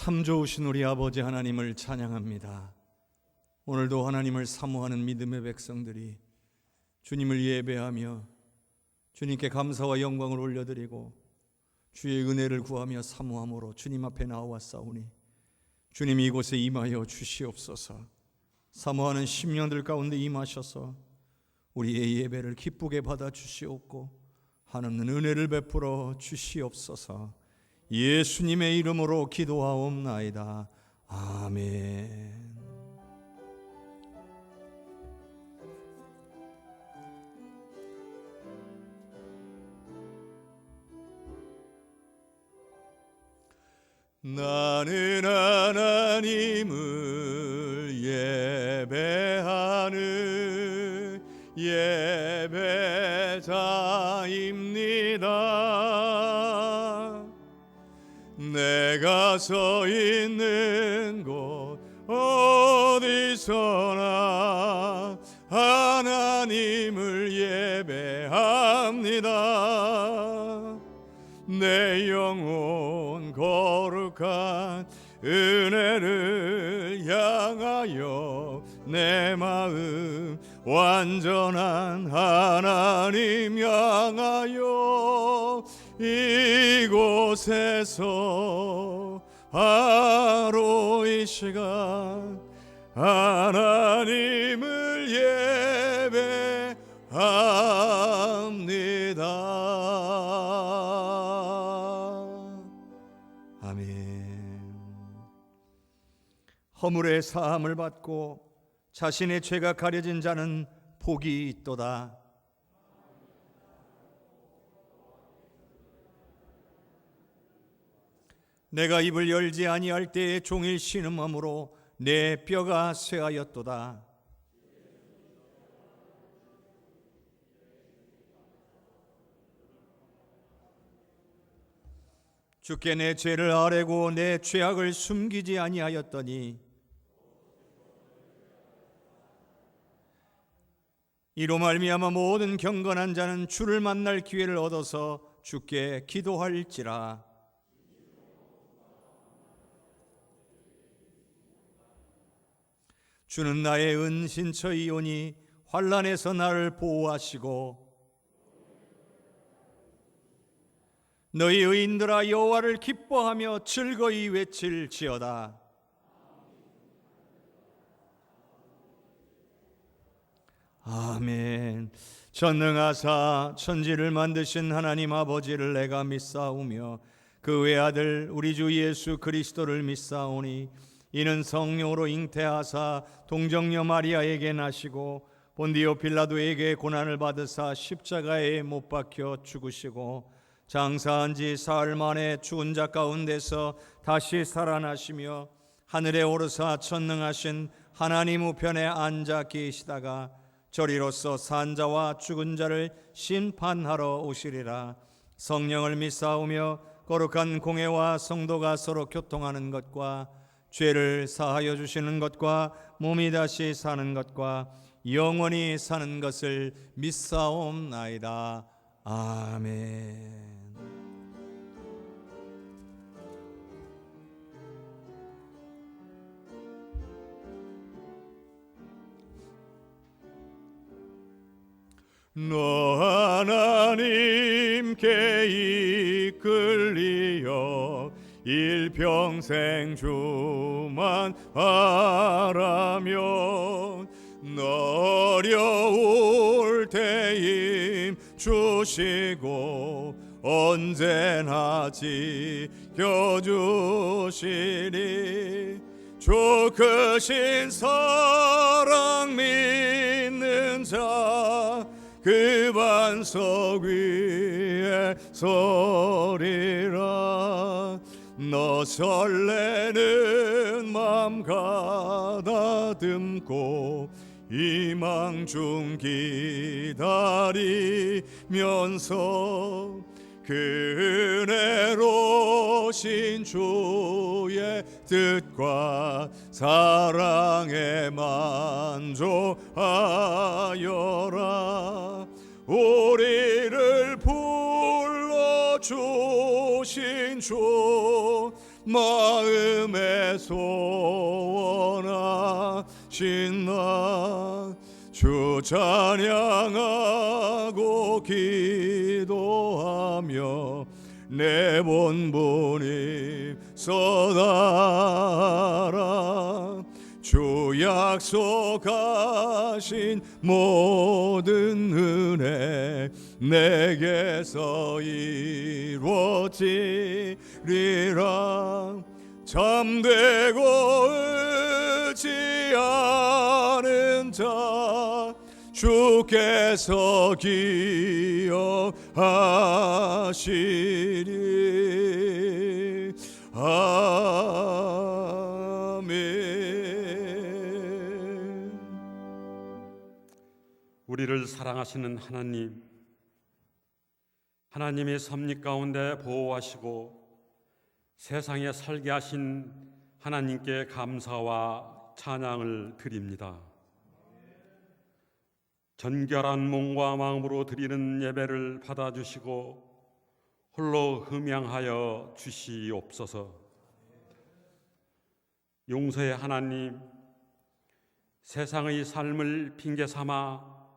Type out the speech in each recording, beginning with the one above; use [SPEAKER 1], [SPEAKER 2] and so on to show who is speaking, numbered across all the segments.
[SPEAKER 1] 참 좋으신 우리 아버지 하나님을 찬양합니다. 오늘도 하나님을 사모하는 믿음의 백성들이 주님을 예배하며 주님께 감사와 영광을 올려드리고 주의 은혜를 구하며 사모함으로 주님 앞에 나와싸우니 주님이 이곳에 임하여 주시옵소서. 사모하는 심령들 가운데 임하셔서 우리의 예배를 기쁘게 받아 주시옵고 한없는 은혜를 베풀어 주시옵소서. 예수님의 이름으로 기도하옵나이다. 아멘. 나는 하나님을 예배하는 예배자입니다. 내가 서 있는 곳 어디서나 하나님을 예배합니다. 내 영혼 거룩한 은혜를 향하여 내 마음 완전한 하나님 향하여 이곳에서 바로 이 시간 하나님을 예배합니다. 아멘. 허물의 사함을 받고 자신의 죄가 가려진 자는 복이 있도다. 내가 입을 열지 아니할 때에 종일 신음함으로 내 뼈가 쇠하였도다. 주께 내 죄를 아뢰고 내 죄악을 숨기지 아니하였더니 이로 말미암아 모든 경건한 자는 주를 만날 기회를 얻어서 주께 기도할지라. 주는 나의 은신처이오니 환난에서 나를 보호하시고 너희 의인들아 여호와를 기뻐하며 즐거이 외칠지어다. 아멘. 전능하사 천지를 만드신 하나님 아버지를 내가 믿사오며 그 외아들 우리 주 예수 그리스도를 믿사오니 이는 성령으로 잉태하사 동정녀 마리아에게 나시고 본디오 빌라도에게 고난을 받으사 십자가에 못 박혀 죽으시고 장사한 지 사흘 만에 죽은 자 가운데서 다시 살아나시며 하늘에 오르사 전능하신 하나님 우편에 앉아 계시다가 저리로서 산 자와 죽은 자를 심판하러 오시리라. 성령을 믿사오며 거룩한 공회와 성도가 서로 교통하는 것과 죄를 사하여 주시는 것과 몸이 다시 사는 것과 영원히 사는 것을 믿사옵나이다. 아멘. 너 하나님께 이끌리어 일평생 주만 바라며 너 어려울 때 힘 주시고 언제나 지켜주시리. 주 크신 사랑 믿는 자 그 반석 위에 서리라. 너 설레는 맘 가다듬고 희망 중 기다리면서 그 은혜로신 주의 뜻과 사랑에 만족하여라. 우리를 불러주신 주 마음에 소원하신 나 주 찬양하고 기도하며 내 본분이 써다라. 주 약속하신 모든 은혜 내게서 이루어지리라. 잠되고 의지하는 자 주께서 기억하시리. 아멘.
[SPEAKER 2] 우리를 사랑하시는 하나님, 하나님의 섭리 가운데 보호하시고 세상에 살게 하신 하나님께 감사와 찬양을 드립니다. 전결한 몸과 마음으로 드리는 예배를 받아주시고 홀로 흠양하여 주시옵소서. 용서의 하나님, 세상의 삶을 핑계 삼아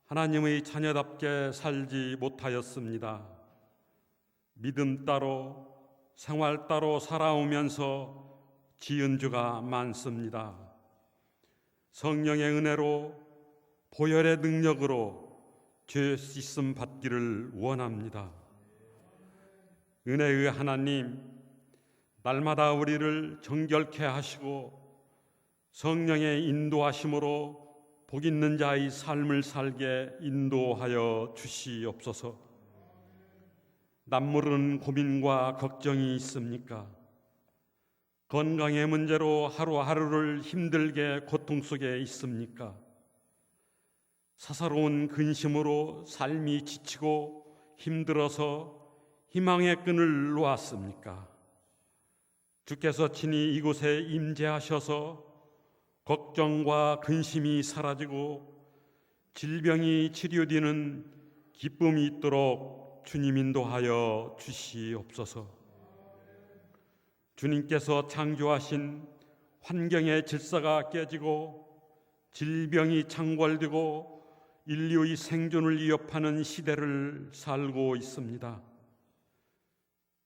[SPEAKER 2] 하나님의 자녀답게 살지 못하였습니다. 믿음 따로 생활 따로 살아오면서 지은 죄가 많습니다. 성령의 은혜로 보혈의 능력으로 죄 씻음 받기를 원합니다. 은혜의 하나님, 날마다 우리를 정결케 하시고 성령의 인도하심으로 복 있는 자의 삶을 살게 인도하여 주시옵소서. 남모르는 고민과 걱정이 있습니까? 건강의 문제로 하루하루를 힘들게 고통 속에 있습니까? 사사로운 근심으로 삶이 지치고 힘들어서 희망의 끈을 놓았습니까? 주께서 친히 이곳에 임재하셔서 걱정과 근심이 사라지고 질병이 치료되는 기쁨이 있도록 주님 인도하여 주시옵소서. 주님께서 창조하신 환경의 질서가 깨지고 질병이 창궐되고 인류의 생존을 위협하는 시대를 살고 있습니다.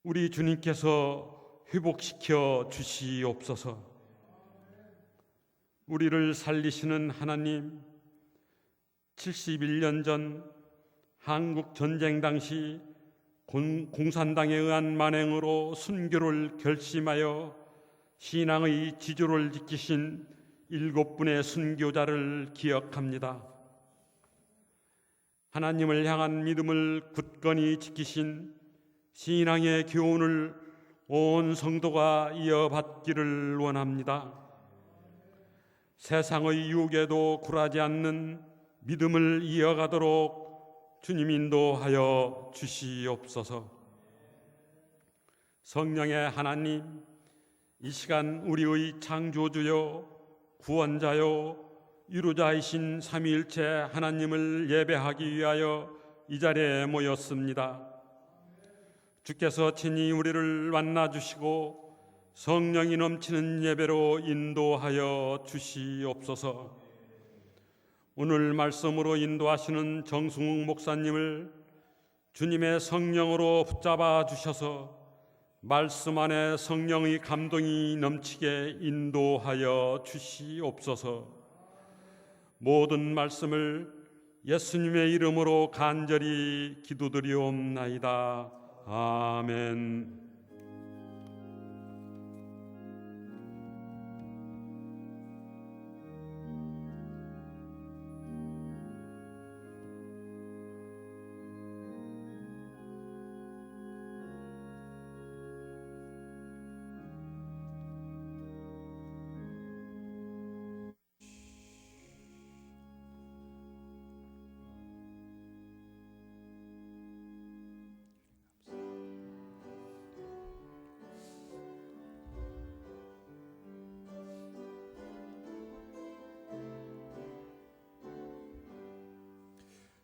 [SPEAKER 2] 우리 주님께서 회복시켜 주시옵소서. 우리를 살리시는 하나님, 71년 전 한국 전쟁 당시 공산당에 의한 만행으로 순교를 결심하여 신앙의 지조를 지키신 7분의 순교자를 기억합니다. 하나님을 향한 믿음을 굳건히 지키신 신앙의 교훈을 온 성도가 이어받기를 원합니다. 세상의 유혹에도 굴하지 않는 믿음을 이어가도록 주님 인도하여 주시옵소서. 성령의 하나님, 이 시간 우리의 창조주요 구원자요 유로자이신 삼위일체 하나님을 예배하기 위하여 이 자리에 모였습니다. 주께서 친히 우리를 만나주시고 성령이 넘치는 예배로 인도하여 주시옵소서. 오늘 말씀으로 인도하시는 정승욱 목사님을 주님의 성령으로 붙잡아 주셔서 말씀 안에 성령의 감동이 넘치게 인도하여 주시옵소서. 모든 말씀을 예수님의 이름으로 간절히 기도드리옵나이다. 아멘.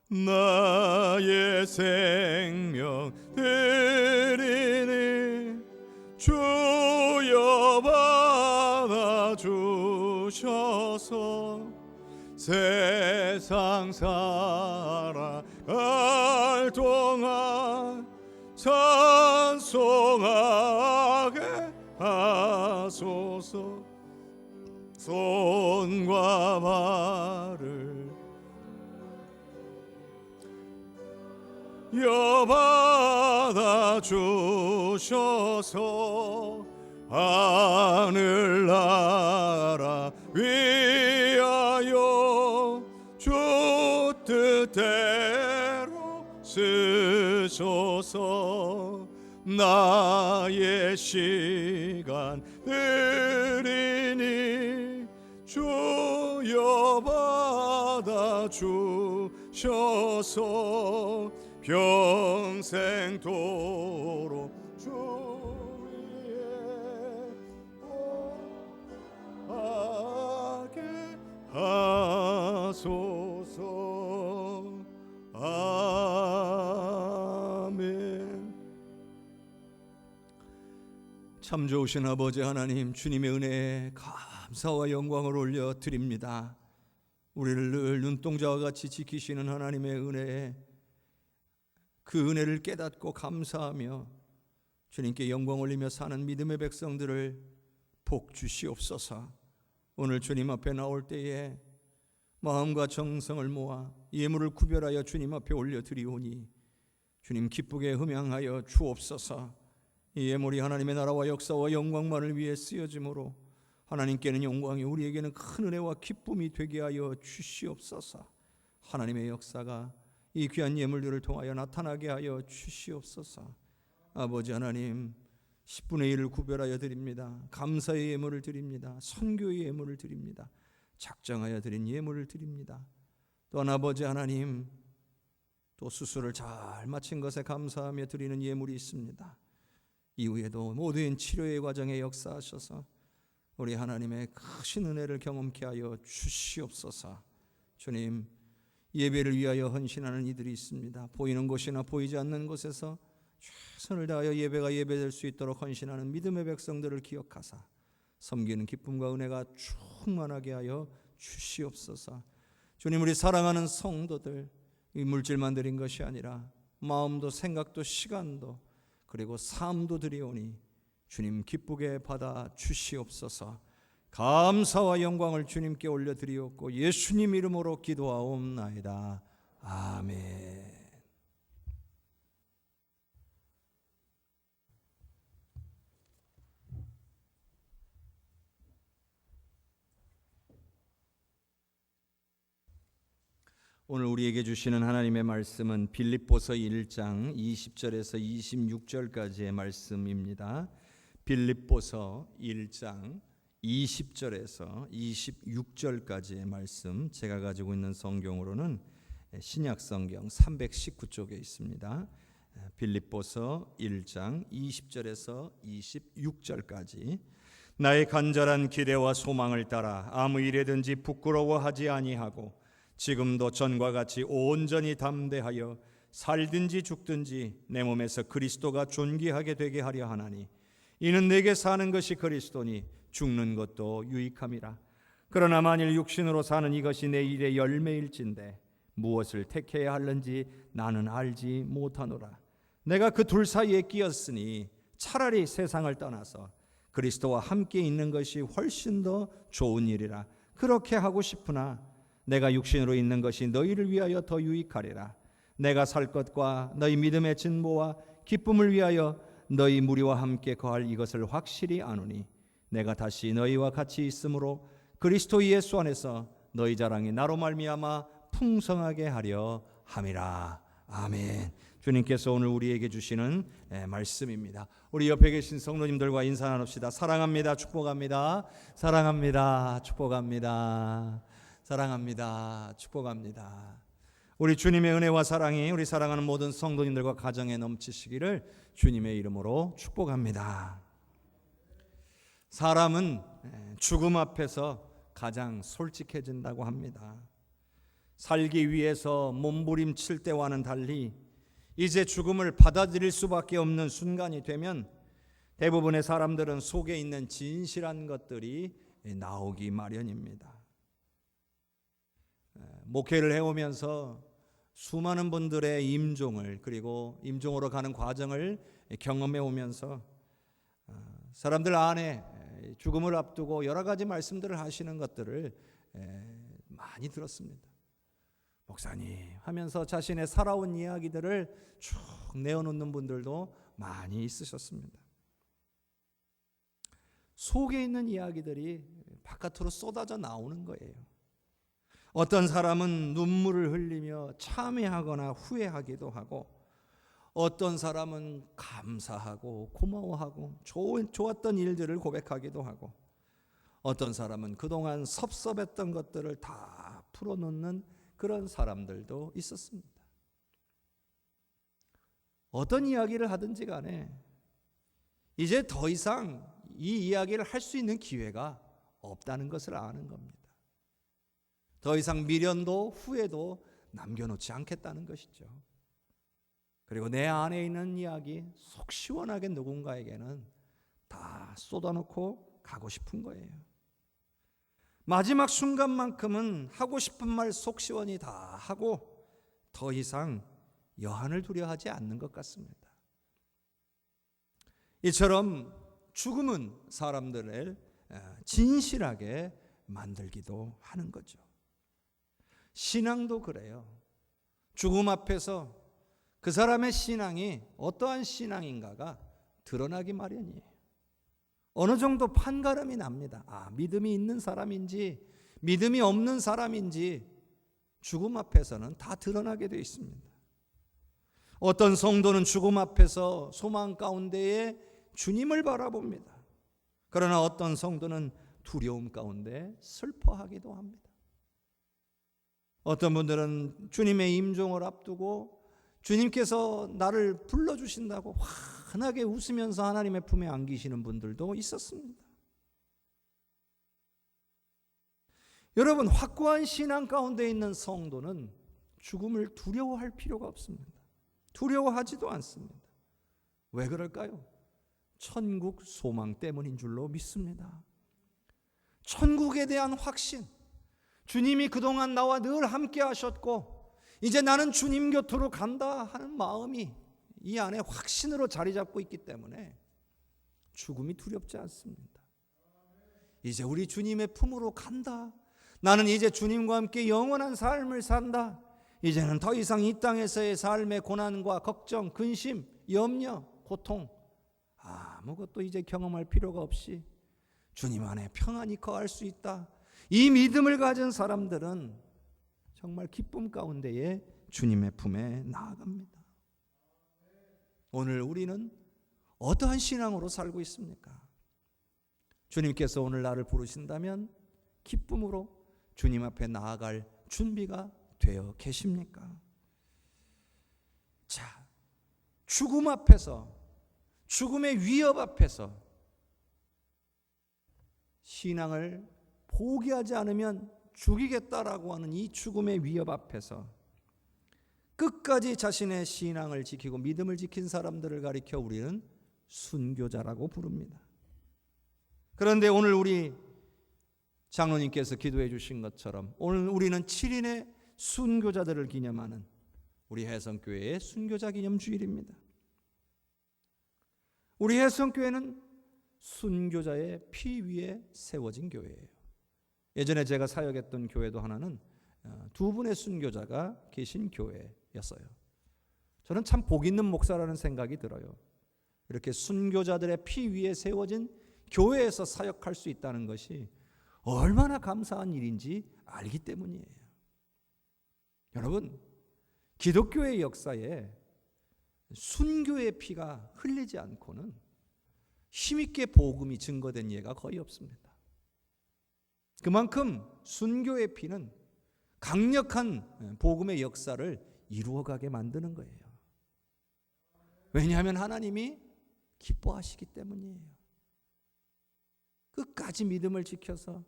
[SPEAKER 1] 나의 생명 드리니 주 주셔서 세상 살아갈 동안 찬송하게 하소서. 손과 발을 여받아 주셔서 하늘나라 위하여 주 뜻대로 쓰소서. 나의 시간 드리니 주여 받아 주셔서 평생토록 주 위에 하게 하소서. 아멘. 참 좋으신 아버지 하나님, 주님의 은혜에 감사와 영광을 올려 드립니다. 우리를 늘 눈동자와 같이 지키시는 하나님의 은혜에 그 은혜를 깨닫고 감사하며 주님께 영광 올리며 사는 믿음의 백성들을 복 주시옵소서. 오늘 주님 앞에 나올 때에 마음과 정성을 모아 예물을 구별하여 주님 앞에 올려드리오니 주님 기쁘게 흠양하여 주옵소서. 이 예물이 하나님의 나라와 역사와 영광만을 위해 쓰여지므로 하나님께는 영광이, 우리에게는 큰 은혜와 기쁨이 되게 하여 주시옵소서. 하나님의 역사가 이 귀한 예물들을 통하여 나타나게 하여 주시옵소서. 아버지 하나님, 10분의 1을 구별하여 드립니다. 감사의 예물을 드립니다. 선교의 예물을 드립니다. 작정하여 드린 예물을 드립니다. 또한 아버지 하나님, 또 수술을 잘 마친 것에 감사하며 드리는 예물이 있습니다. 이후에도 모든 치료의 과정에 역사하셔서 우리 하나님의 크신 은혜를 경험케 하여 주시옵소서. 주님, 예배를 위하여 헌신하는 이들이 있습니다. 보이는 곳이나 보이지 않는 곳에서 최선을 다하여 예배가 예배될 수 있도록 헌신하는 믿음의 백성들을 기억하사 섬기는 기쁨과 은혜가 충만하게 하여 주시옵소서. 주님, 우리 사랑하는 성도들, 이 물질만 드린 것이 아니라 마음도 생각도 시간도 그리고 삶도 드리오니 주님 기쁘게 받아 주시옵소서. 감사와 영광을 주님께 올려드리옵고 예수님 이름으로 기도하옵나이다. 아멘. 오늘 우리에게 주시는 하나님의 말씀은 빌립보서 1장 20절에서 26절까지의 말씀입니다. 빌립보서 1장 20절에서 26절까지의 말씀, 제가 가지고 있는 성경으로는 신약 성경 319쪽에 있습니다. 빌립보서 1장 20절에서 26절까지. 나의 간절한 기대와 소망을 따라 아무 일에든지 부끄러워하지 아니하고 지금도 전과 같이 온전히 담대하여 살든지 죽든지 내 몸에서 그리스도가 존귀하게 되게 하려 하나니 이는 내게 사는 것이 그리스도니 죽는 것도 유익함이라. 그러나 만일 육신으로 사는 이것이 내 일의 열매일진데 무엇을 택해야 할는지 나는 알지 못하노라. 내가 그 둘 사이에 끼었으니 차라리 세상을 떠나서 그리스도와 함께 있는 것이 훨씬 더 좋은 일이라. 그렇게 하고 싶으나 내가 육신으로 있는 것이 너희를 위하여 더 유익하리라. 내가 살 것과 너희 믿음의 진보와 기쁨을 위하여 너희 무리와 함께 거할 이것을 확실히 아노니 내가 다시 너희와 같이 있으므로 그리스도 예수 안에서 너희 자랑이 나로 말미암아 풍성하게 하려 함이라. 아멘. 주님께서 오늘 우리에게 주시는 말씀입니다. 우리 옆에 계신 성도님들과 인사 나눕시다. 사랑합니다. 축복합니다. 사랑합니다. 축복합니다. 사랑합니다. 축복합니다. 우리 주님의 은혜와 사랑이 우리 사랑하는 모든 성도님들과 가정에 넘치시기를 주님의 이름으로 축복합니다. 사람은 죽음 앞에서 가장 솔직해진다고 합니다. 살기 위해서 몸부림칠 때와는 달리 이제 죽음을 받아들일 수밖에 없는 순간이 되면 대부분의 사람들은 속에 있는 진실한 것들이 나오기 마련입니다. 목회를 해오면서 수많은 분들의 임종을, 그리고 임종으로 가는 과정을 경험해 오면서 사람들 안에 죽음을 앞두고 여러 가지 말씀들을 하시는 것들을 많이 들었습니다. 목사님 하면서 자신의 살아온 이야기들을 쭉 내어놓는 분들도 많이 있으셨습니다. 속에 있는 이야기들이 바깥으로 쏟아져 나오는 거예요. 어떤 사람은 눈물을 흘리며 참회하거나 후회하기도 하고, 어떤 사람은 감사하고 고마워하고 좋았던 일들을 고백하기도 하고, 어떤 사람은 그동안 섭섭했던 것들을 다 풀어놓는 그런 사람들도 있었습니다. 어떤 이야기를 하든지 간에 이제 더 이상 이 이야기를 할 수 있는 기회가 없다는 것을 아는 겁니다. 더 이상 미련도 후회도 남겨놓지 않겠다는 것이죠. 그리고 내 안에 있는 이야기 속 시원하게 누군가에게는 다 쏟아놓고 가고 싶은 거예요. 마지막 순간만큼은 하고 싶은 말 속 시원히 다 하고 더 이상 여한을 두려워하지 않는 것 같습니다. 이처럼 죽음은 사람들을 진실하게 만들기도 하는 거죠. 신앙도 그래요. 죽음 앞에서 그 사람의 신앙이 어떠한 신앙인가가 드러나기 마련이에요. 어느 정도 판가름이 납니다. 믿음이 있는 사람인지 믿음이 없는 사람인지 죽음 앞에서는 다 드러나게 되어 있습니다. 어떤 성도는 죽음 앞에서 소망 가운데에 주님을 바라봅니다. 그러나 어떤 성도는 두려움 가운데 슬퍼하기도 합니다. 어떤 분들은 주님의 임종을 앞두고 주님께서 나를 불러주신다고 환하게 웃으면서 하나님의 품에 안기시는 분들도 있었습니다. 여러분, 확고한 신앙 가운데 있는 성도는 죽음을 두려워할 필요가 없습니다. 두려워하지도 않습니다. 왜 그럴까요? 천국 소망 때문인 줄로 믿습니다. 천국에 대한 확신, 주님이 그동안 나와 늘 함께 하셨고 이제 나는 주님 곁으로 간다 하는 마음이 이 안에 확신으로 자리 잡고 있기 때문에 죽음이 두렵지 않습니다. 이제 우리 주님의 품으로 간다. 나는 이제 주님과 함께 영원한 삶을 산다. 이제는 더 이상 이 땅에서의 삶의 고난과 걱정, 근심, 염려, 고통 아무것도 이제 경험할 필요가 없이 주님 안에 평안히 거할 수 있다. 이 믿음을 가진 사람들은 정말 기쁨 가운데에 주님의 품에 나아갑니다. 오늘 우리는 어떠한 신앙으로 살고 있습니까? 주님께서 오늘 나를 부르신다면 기쁨으로 주님 앞에 나아갈 준비가 되어 계십니까? 자, 죽음 앞에서, 죽음의 위협 앞에서 신앙을 포기하지 않으면 죽이겠다라고 하는 이 죽음의 위협 앞에서 끝까지 자신의 신앙을 지키고 믿음을 지킨 사람들을 가리켜 우리는 순교자라고 부릅니다. 그런데 오늘 우리 장로님께서 기도해 주신 것처럼 오늘 우리는 7인의 순교자들을 기념하는 우리 해성교회의 순교자 기념 주일입니다. 우리 해성교회는 순교자의 피 위에 세워진 교회예요. 예전에 제가 사역했던 교회도 하나는 두 분의 순교자가 계신 교회였어요. 저는 참 복 있는 목사라는 생각이 들어요. 이렇게 순교자들의 피 위에 세워진 교회에서 사역할 수 있다는 것이 얼마나 감사한 일인지 알기 때문이에요. 여러분, 기독교의 역사에 순교의 피가 흘리지 않고는 힘있게 복음이 증거된 예가 거의 없습니다. 그만큼 순교의 피는 강력한 복음의 역사를 이루어가게 만드는 거예요. 왜냐하면 하나님이 기뻐하시기 때문이에요. 끝까지 믿음을 지켜서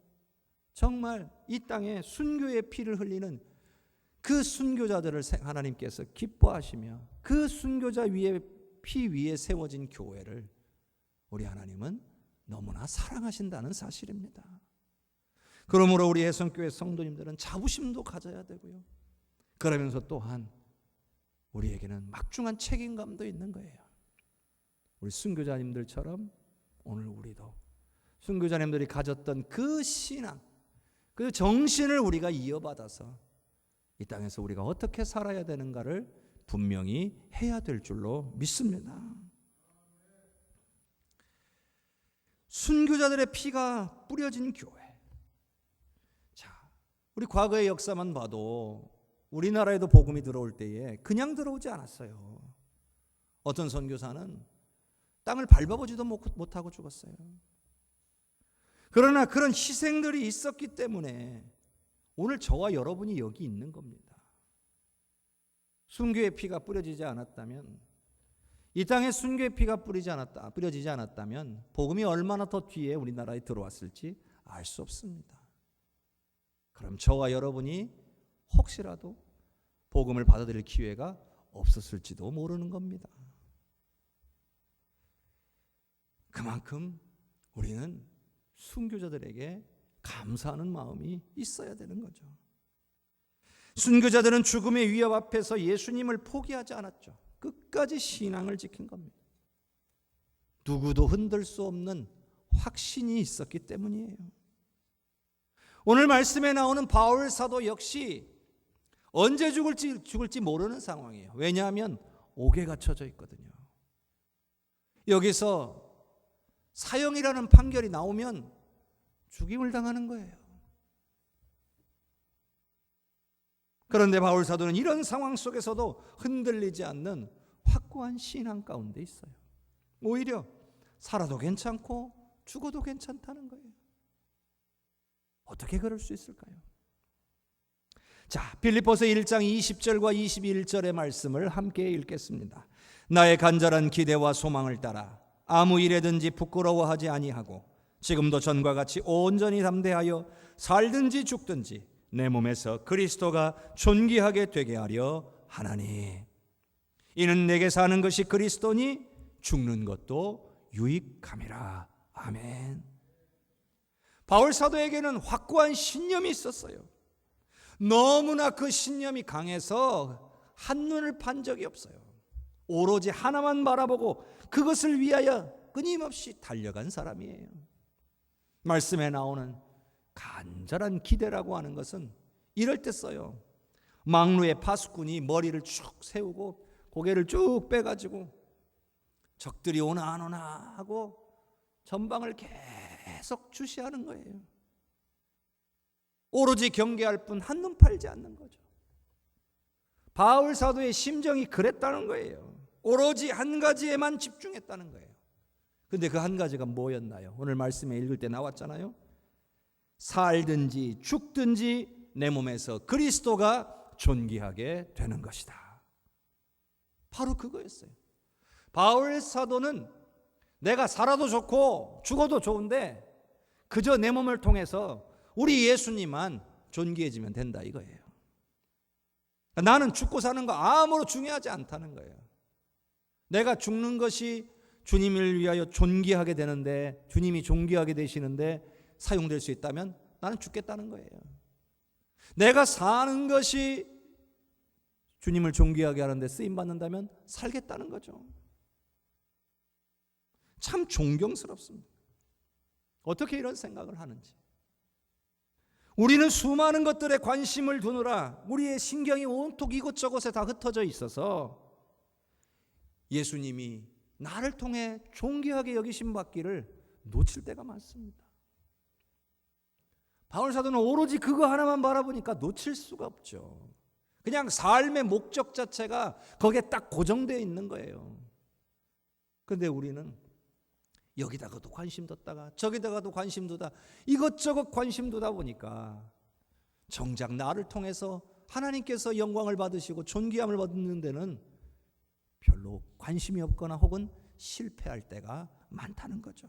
[SPEAKER 1] 정말 이 땅에 순교의 피를 흘리는 그 순교자들을 하나님께서 기뻐하시며 그 순교자 위에 피 위에 세워진 교회를 우리 하나님은 너무나 사랑하신다는 사실입니다. 그러므로 우리 해성교회 성도님들은 자부심도 가져야 되고요. 그러면서 또한 우리에게는 막중한 책임감도 있는 거예요. 우리 순교자님들처럼 오늘 우리도 순교자님들이 가졌던 그 신앙, 그 정신을 우리가 이어받아서 이 땅에서 우리가 어떻게 살아야 되는가를 분명히 해야 될 줄로 믿습니다. 순교자들의 피가 뿌려진 교회. 자, 우리 과거의 역사만 봐도 우리나라에도 복음이 들어올 때에 그냥 들어오지 않았어요. 어떤 선교사는 땅을 밟아보지도 못하고 죽었어요. 그러나 그런 희생들이 있었기 때문에 오늘 저와 여러분이 여기 있는 겁니다. 순교의 피가 뿌려지지 않았다면, 이 땅에 순교의 피가 뿌려지지 않았다면 복음이 얼마나 더 뒤에 우리나라에 들어왔을지 알 수 없습니다. 그럼 저와 여러분이 혹시라도 복음을 받아들일 기회가 없었을지도 모르는 겁니다. 그만큼 우리는 순교자들에게 감사하는 마음이 있어야 되는 거죠. 순교자들은 죽음의 위협 앞에서 예수님을 포기하지 않았죠. 끝까지 신앙을 지킨 겁니다. 누구도 흔들 수 없는 확신이 있었기 때문이에요. 오늘 말씀에 나오는 바울 사도 역시 언제 죽을지 모르는 상황이에요. 왜냐하면 옥에 갇혀져 있거든요. 여기서 사형이라는 판결이 나오면 죽임을 당하는 거예요. 그런데 바울 사도는 이런 상황 속에서도 흔들리지 않는 확고한 신앙 가운데 있어요. 오히려 살아도 괜찮고 죽어도 괜찮다는 거예요. 어떻게 그럴 수 있을까요? 자, 빌립보서 1장 20절과 21절의 말씀을 함께 읽겠습니다. 나의 간절한 기대와 소망을 따라 아무 일에든지 부끄러워하지 아니하고 지금도 전과 같이 온전히 담대하여 살든지 죽든지 내 몸에서 그리스도가 존귀하게 되게 하려 하나니 이는 내게 사는 것이 그리스도니 죽는 것도 유익함이라. 아멘. 바울 사도에게는 확고한 신념이 있었어요. 너무나 그 신념이 강해서 한눈을 판 적이 없어요. 오로지 하나만 바라보고 그것을 위하여 끊임없이 달려간 사람이에요. 말씀에 나오는 간절한 기대라고 하는 것은 이럴 때 써요. 망루의 파수꾼이 머리를 쭉 세우고 고개를 쭉 빼가지고 적들이 오나 안 오나 하고 전방을 계속 주시하는 거예요. 오로지 경계할 뿐 한눈 팔지 않는 거죠. 바울 사도의 심정이 그랬다는 거예요. 오로지 한 가지에만 집중했다는 거예요. 근데 그 한 가지가 뭐였나요? 오늘 말씀에 읽을 때 나왔잖아요. 살든지 죽든지 내 몸에서 그리스도가 존귀하게 되는 것이다. 바로 그거였어요. 바울 사도는 내가 살아도 좋고 죽어도 좋은데 그저 내 몸을 통해서 우리 예수님만 존귀해지면 된다 이거예요. 나는 죽고 사는 거 아무로 중요하지 않다는 거예요. 내가 죽는 것이 주님을 위하여 존귀하게 되는데, 주님이 존귀하게 되시는데 사용될 수 있다면 나는 죽겠다는 거예요. 내가 사는 것이 주님을 존귀하게 하는데 쓰임받는다면 살겠다는 거죠. 참 존경스럽습니다. 어떻게 이런 생각을 하는지. 우리는 수많은 것들에 관심을 두느라 우리의 신경이 온통 이곳저곳에 다 흩어져 있어서 예수님이 나를 통해 존귀하게 여기심 받기를 놓칠 때가 많습니다. 바울 사도는 오로지 그거 하나만 바라보니까 놓칠 수가 없죠. 그냥 삶의 목적 자체가 거기에 딱 고정되어 있는 거예요. 그런데 우리는 여기다가도 관심 뒀다가 저기다가도 관심 두다 이것저것 관심 두다 보니까 정작 나를 통해서 하나님께서 영광을 받으시고 존귀함을 받는 데는 별로 관심이 없거나 혹은 실패할 때가 많다는 거죠.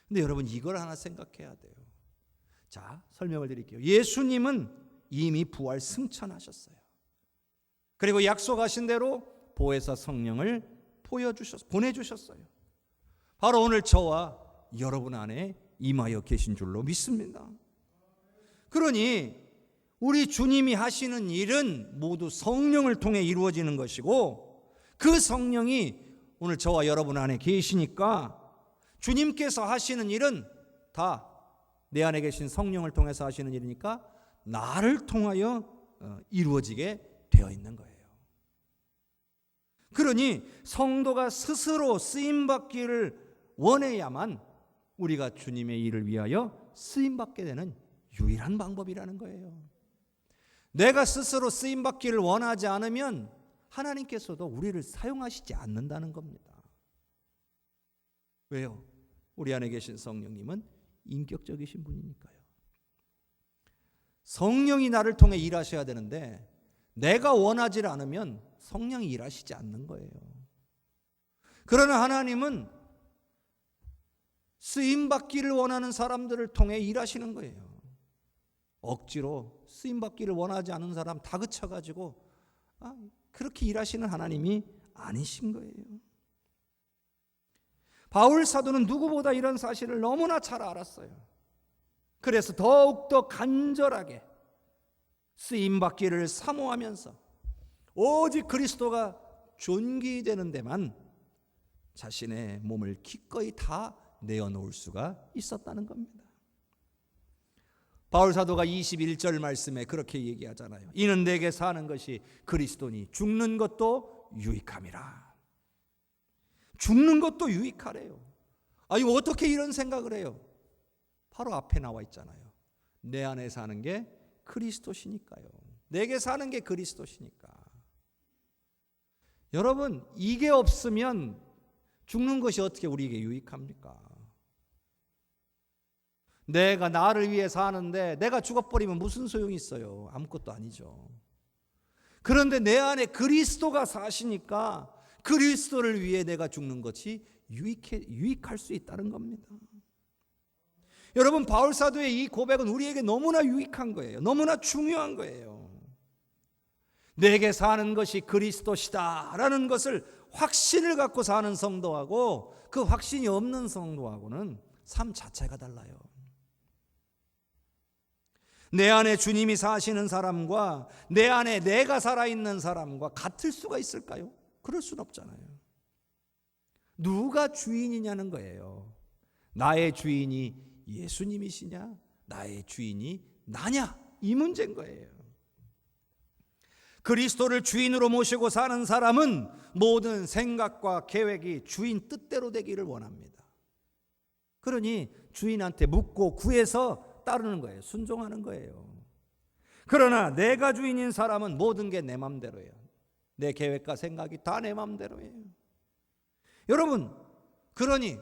[SPEAKER 1] 근데 여러분 이걸 하나 생각해야 돼요. 자, 설명을 드릴게요. 예수님은 이미 부활 승천하셨어요. 그리고 약속하신 대로 보혜사 성령을 보내주셨어요. 바로 오늘 저와 여러분 안에 임하여 계신 줄로 믿습니다. 그러니 우리 주님이 하시는 일은 모두 성령을 통해 이루어지는 것이고, 그 성령이 오늘 저와 여러분 안에 계시니까 주님께서 하시는 일은 다 내 안에 계신 성령을 통해서 하시는 일이니까 나를 통하여 이루어지게 되어 있는 거예요. 그러니 성도가 스스로 쓰임받기를 원해야만 우리가 주님의 일을 위하여 쓰임받게 되는 유일한 방법이라는 거예요. 내가 스스로 쓰임받기를 원하지 않으면 하나님께서도 우리를 사용하시지 않는다는 겁니다. 왜요? 우리 안에 계신 성령님은 인격적이신 분이니까요. 성령이 나를 통해 일하셔야 되는데 내가 원하지 않으면 성령이 일하시지 않는 거예요. 그러나 하나님은 쓰임받기를 원하는 사람들을 통해 일하시는 거예요. 억지로 쓰임받기를 원하지 않은 사람 다그쳐가지고 그렇게 일하시는 하나님이 아니신 거예요. 바울 사도는 누구보다 이런 사실을 너무나 잘 알았어요. 그래서 더욱더 간절하게 쓰임받기를 사모하면서 오직 그리스도가 존귀되는 데만 자신의 몸을 기꺼이 다 내어놓을 수가 있었다는 겁니다. 바울 사도가 21절 말씀에 그렇게 얘기하잖아요. 이는 내게 사는 것이 그리스도니 죽는 것도 유익함이라. 죽는 것도 유익하래요. 아니 어떻게 이런 생각을 해요? 바로 앞에 나와 있잖아요. 내 안에 사는 게 그리스도시니까요. 내게 사는 게 그리스도시니까. 여러분, 이게 없으면 죽는 것이 어떻게 우리에게 유익합니까? 내가 나를 위해 사는데 내가 죽어버리면 무슨 소용이 있어요? 아무것도 아니죠. 그런데 내 안에 그리스도가 사시니까 그리스도를 위해 내가 죽는 것이 유익할 수 있다는 겁니다. 여러분, 바울 사도의 이 고백은 우리에게 너무나 유익한 거예요. 너무나 중요한 거예요. 내게 사는 것이 그리스도시다라는 것을 확신을 갖고 사는 성도하고 그 확신이 없는 성도하고는 삶 자체가 달라요. 내 안에 주님이 사시는 사람과 내 안에 내가 살아있는 사람과 같을 수가 있을까요? 그럴 수는 없잖아요. 누가 주인이냐는 거예요. 나의 주인이 예수님이시냐? 나의 주인이 나냐? 이 문제인 거예요. 그리스도를 주인으로 모시고 사는 사람은 모든 생각과 계획이 주인 뜻대로 되기를 원합니다. 그러니 주인한테 묻고 구해서 따르는 거예요. 순종하는 거예요. 그러나 내가 주인인 사람은 모든 게 내 맘대로예요. 내 계획과 생각이 다 내 맘대로예요. 여러분, 그러니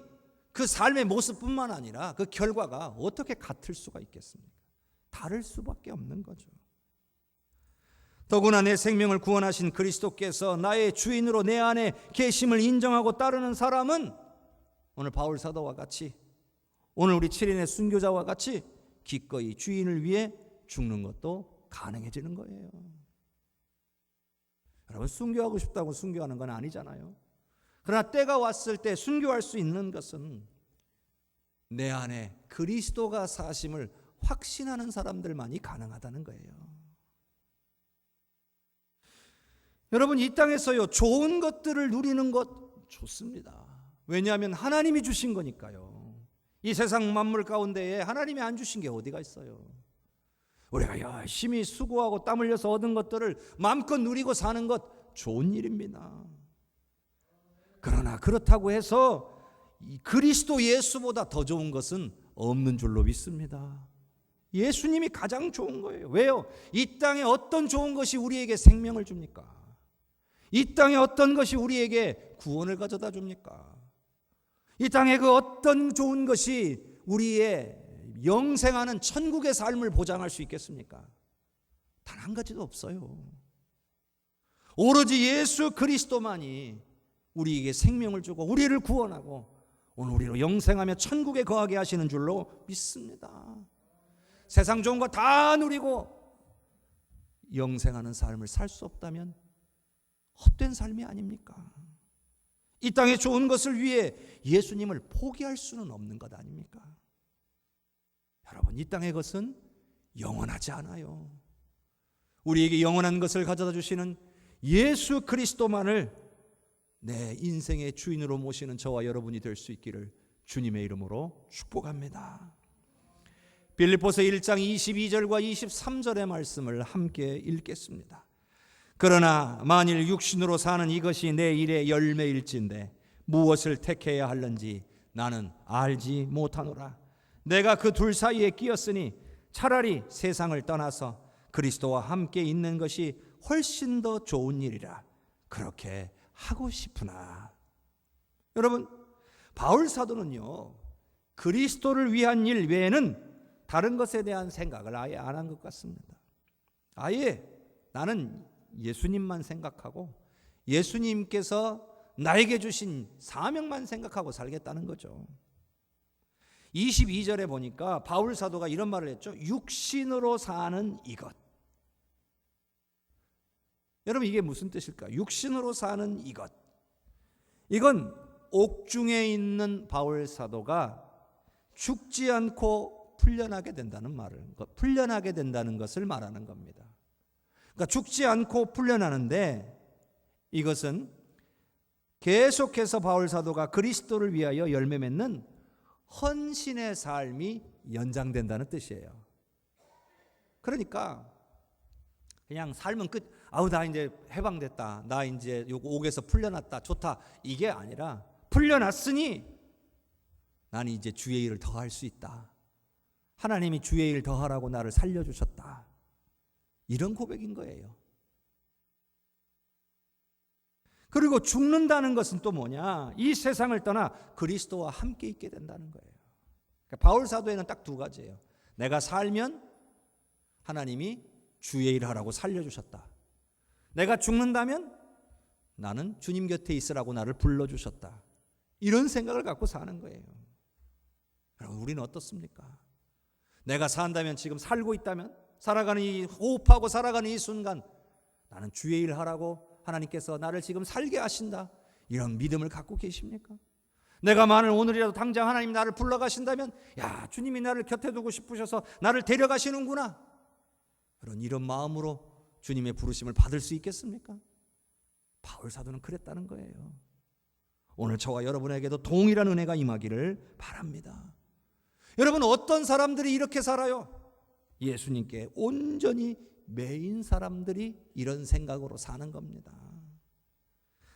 [SPEAKER 1] 그 삶의 모습뿐만 아니라 그 결과가 어떻게 같을 수가 있겠습니까? 다를 수밖에 없는 거죠. 더구나 내 생명을 구원하신 그리스도께서 나의 주인으로 내 안에 계심을 인정하고 따르는 사람은 오늘 바울 사도와 같이, 오늘 우리 7인의 순교자와 같이 기꺼이 주인을 위해 죽는 것도 가능해지는 거예요. 여러분, 순교하고 싶다고 순교하는 건 아니잖아요. 그러나 때가 왔을 때 순교할 수 있는 것은 내 안에 그리스도가 사심을 확신하는 사람들만이 가능하다는 거예요. 여러분, 이 땅에서요, 좋은 것들을 누리는 것 좋습니다. 왜냐하면 하나님이 주신 거니까요. 이 세상 만물 가운데에 하나님이 안 주신 게 어디가 있어요? 우리가 열심히 수고하고 땀 흘려서 얻은 것들을 마음껏 누리고 사는 것 좋은 일입니다. 그러나 그렇다고 해서 그리스도 예수보다 더 좋은 것은 없는 줄로 믿습니다. 예수님이 가장 좋은 거예요. 왜요? 이 땅에 어떤 좋은 것이 우리에게 생명을 줍니까? 이 땅에 어떤 것이 우리에게 구원을 가져다 줍니까? 이 땅에 그 어떤 좋은 것이 우리의 영생하는 천국의 삶을 보장할 수 있겠습니까? 단 한 가지도 없어요. 오로지 예수 그리스도만이 우리에게 생명을 주고 우리를 구원하고 오늘 우리로 영생하며 천국에 거하게 하시는 줄로 믿습니다. 세상 좋은 거 다 누리고 영생하는 삶을 살 수 없다면 헛된 삶이 아닙니까? 이 땅의 좋은 것을 위해 예수님을 포기할 수는 없는 것 아닙니까? 여러분, 이 땅의 것은 영원하지 않아요. 우리에게 영원한 것을 가져다 주시는 예수 그리스도만을 내 인생의 주인으로 모시는 저와 여러분이 될 수 있기를 주님의 이름으로 축복합니다. 빌립보서 1장 22절과 23절의 말씀을 함께 읽겠습니다. 그러나 만일 육신으로 사는 이것이 내 일의 열매일진데 무엇을 택해야 할는지 나는 알지 못하노라. 내가 그 둘 사이에 끼었으니 차라리 세상을 떠나서 그리스도와 함께 있는 것이 훨씬 더 좋은 일이라 그렇게 하고 싶으나. 여러분, 바울 사도는요, 그리스도를 위한 일 외에는 다른 것에 대한 생각을 아예 안 한 것 같습니다. 아예 나는 예수님만 생각하고 예수님께서 나에게 주신 사명만 생각하고 살겠다는 거죠. 22절에 보니까 바울 사도가 이런 말을 했죠. 육신으로 사는 이것. 여러분, 이게 무슨 뜻일까요? 육신으로 사는 이것. 이건 옥중에 있는 바울 사도가 죽지 않고 풀려나게 된다는 풀려나게 된다는 것을 말하는 겁니다. 그러니까 죽지 않고 풀려나는데, 이것은 계속해서 바울 사도가 그리스도를 위하여 열매 맺는 헌신의 삶이 연장된다는 뜻이에요. 그러니까 그냥 삶은 끝, 나 이제 해방됐다, 나 이제 요거 옥에서 풀려났다, 좋다, 이게 아니라 풀려났으니 나는 이제 주의 일을 더 할 수 있다. 하나님이 주의 일 더 하라고 나를 살려주셨다. 이런 고백인 거예요. 그리고 죽는다는 것은 또 뭐냐? 이 세상을 떠나 그리스도와 함께 있게 된다는 거예요. 그러니까 바울 사도에는 딱 두 가지예요. 내가 살면 하나님이 주의 일을 하라고 살려주셨다. 내가 죽는다면 나는 주님 곁에 있으라고 나를 불러주셨다. 이런 생각을 갖고 사는 거예요. 여러분, 우리는 어떻습니까? 내가 산다면, 지금 살고 있다면, 살아가는 이 호흡하고 살아가는 이 순간 나는 주의 일을 하라고 하나님께서 나를 지금 살게 하신다. 이런 믿음을 갖고 계십니까? 내가 만일 오늘이라도 당장 하나님 나를 불러가신다면, 야, 주님이 나를 곁에 두고 싶으셔서 나를 데려가시는구나. 이런 마음으로 주님의 부르심을 받을 수 있겠습니까? 바울 사도는 그랬다는 거예요. 오늘 저와 여러분에게도 동일한 은혜가 임하기를 바랍니다. 여러분, 어떤 사람들이 이렇게 살아요? 예수님께 온전히 매인 사람들이 이런 생각으로 사는 겁니다.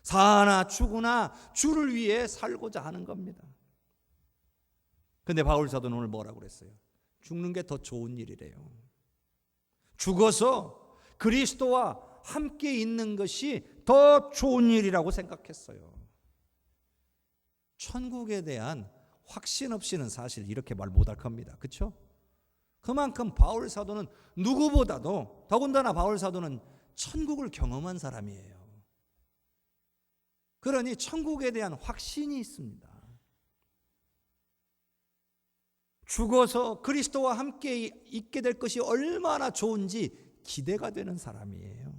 [SPEAKER 1] 사나 죽으나 주를 위해 살고자 하는 겁니다. 근데 바울 사도는 오늘 뭐라고 그랬어요? 죽는 게 더 좋은 일이래요. 죽어서 그리스도와 함께 있는 것이 더 좋은 일이라고 생각했어요. 천국에 대한 확신 없이는 사실 이렇게 말 못할 겁니다. 그렇죠? 그만큼 바울 사도는 누구보다도, 더군다나 바울 사도는 천국을 경험한 사람이에요. 그러니 천국에 대한 확신이 있습니다. 죽어서 그리스도와 함께 있게 될 것이 얼마나 좋은지 기대가 되는 사람이에요.